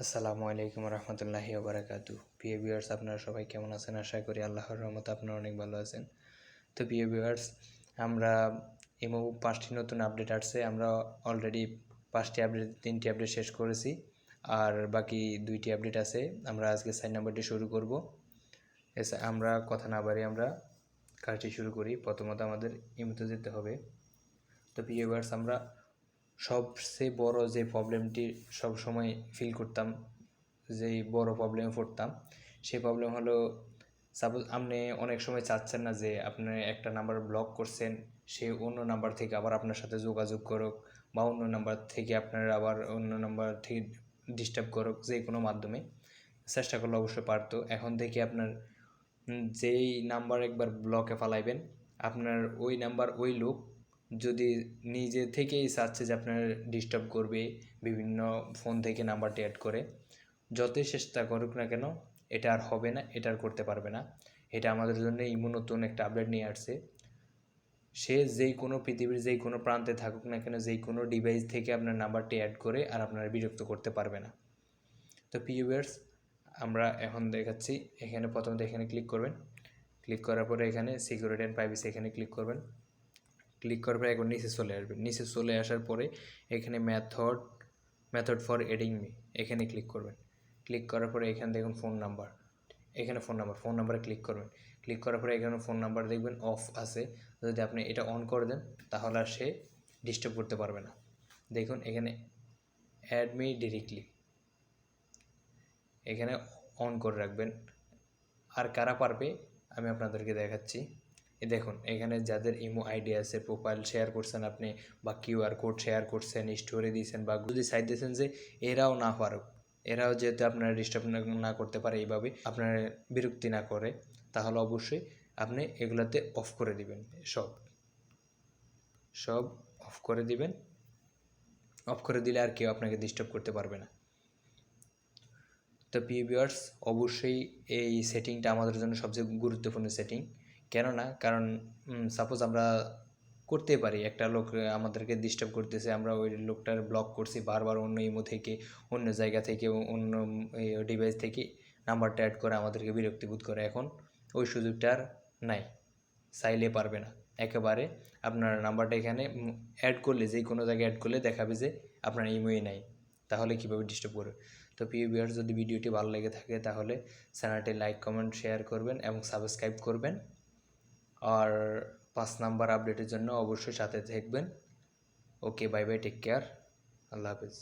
আসসালামু আলাইকুম রহমতুল্লাহি ওবরাকাতু। প্রিয় ভিউয়ার্স, আপনারা সবাই কেমন আছেন? আশা করি আল্লাহর রহমতে আপনারা অনেক ভালো আছেন। তো প্রিয় ভিউয়ার্স, আমরা ইমো 5টি নতুন আপডেট আসছে। আমরা অলরেডি 5টি আপডেট 3টি আপডেট শেষ করেছি, আর বাকি 2টি আপডেট আছে। আমরা আজকে 4 নম্বরটি শুরু করব। আমরা কথা না বাড়িয়ে আমরা কাজটি শুরু করি। প্রথমত আমাদের ইমোতে যেতে হবে। তো প্রিয় ভিউয়ার্স, আমরা সবচেয়ে বড় যে প্রবলেমটি সবসময় ফিল করতাম, যেই বড় প্রবলেমে পড়তাম, সেই প্রবলেম হলো, সাপোজ আপনি অনেক সময় চাচ্ছেন না যে আপনি একটা নাম্বার ব্লক করছেন, সে অন্য নাম্বার থেকে আবার আপনার সাথে যোগাযোগ করুক, বা অন্য নাম্বার থেকে আপনার আবার অন্য নাম্বার থেকে ডিস্টার্ব করুক, যে কোনো মাধ্যমে চেষ্টা করলে অবশ্যই পারতো। এখন থেকে আপনার যেই নাম্বার একবার ব্লকে ফালাইবেন, আপনার ওই নাম্বার ওই লোক যদি নিজে থেকেই চাচ্ছে যে আপনার ডিস্টার্ব করবে, বিভিন্ন ফোন থেকে নাম্বারটি অ্যাড করে, যতই চেষ্টা করুক না কেন, এটা আর হবে না, এটা আর করতে পারবে না। এটা আমাদের জন্য ইমো নতুন একটা আপডেট নিয়ে আসছে। সে যেই কোনো পৃথিবীর যেই কোনো প্রান্তে থাকুক না কেন, যেই কোনো ডিভাইস থেকে আপনার নাম্বারটি অ্যাড করে আর আপনারা বিরক্ত করতে পারবে না। তো ভিউয়ার্স, আমরা এখন দেখাচ্ছি। এখানে প্রথমত এখানে ক্লিক করবেন। ক্লিক করার পরে এখানে সিকিউরিটি অ্যান্ড প্রাইভেসি এখানে ক্লিক করবেন। ক্লিক করার পরে একবার নিচে চলে আসবেন। নিচে চলে আসার পরে এখানে মেথড ফর এডিং মি এখানে ক্লিক করবেন। ক্লিক করার পরে এখানে দেখুন ফোন নাম্বার, এখানে ফোন নাম্বারে ক্লিক করবেন। ক্লিক করার পরে এখানে ফোন নাম্বার দেখবেন অফ আছে। যদি আপনি এটা অন করে দেন তাহলে আর সে ডিস্টার্ব করতে পারবে না। দেখুন এখানে অ্যাড মি ডিরেক্টলি, এখানে অন করে রাখবেন। আর কারা পারবে আমি আপনাদেরকে দেখাচ্ছি। দেখুন এখানে যাদের ইমো আইডি আছে, প্রোফাইল শেয়ার করছেন আপনি, বা কিউআর কোড শেয়ার করছেন, স্টোরি দিয়েছেন, বা যদি সাইড দিয়েছেন যে এরাও না পারুক, এরাও যেহেতু আপনারা ডিস্টার্ব না করতে পারে, এইভাবে আপনার বিরক্তি না করে, তাহলে অবশ্যই আপনি এগুলাতে অফ করে দিবেন। সব অফ করে দিবেন। অফ করে দিলে আর কেউ আপনাকে ডিস্টার্ব করতে পারবে না। তো ভিউয়ার্স, অবশ্যই এই সেটিংটা আমাদের জন্য সবচেয়ে গুরুত্বপূর্ণ সেটিং। কারণ সাপোজ আমরা করতে পারি, একটা লোক আমাদেরকে ডিস্টার্ব করতেছে, আমরা ওই লোকটার ব্লক করছি বারবার, অন্য ইমো থেকে, অন্য জায়গা থেকে, অন্য ডিভাইস থেকে নাম্বারটা অ্যাড করে আমাদেরকে বিরক্তিবোধ করে। এখন ওই সুযোগটা আর নাই, চাইলে পারবে না। একেবারে আপনার নাম্বারটা এখানে অ্যাড করলে, যে কোনো জায়গায় অ্যাড করলে দেখাবে যে আপনার ইমোই নাই, তাহলে কীভাবে ডিস্টার্ব করবে। তো প্রিয় ভিউয়ার্স, যদি ভিডিওটি ভালো লেগে থাকে তাহলে চ্যানেলটি লাইক, কমেন্ট, শেয়ার করবেন এবং সাবস্ক্রাইব করবেন। আর 5 নাম্বার আপডেটের জন্য অবশ্যই সাথে থাকবেন। ওকে, বাই বাই, টেক কেয়ার, আল্লাহ হাফেজ।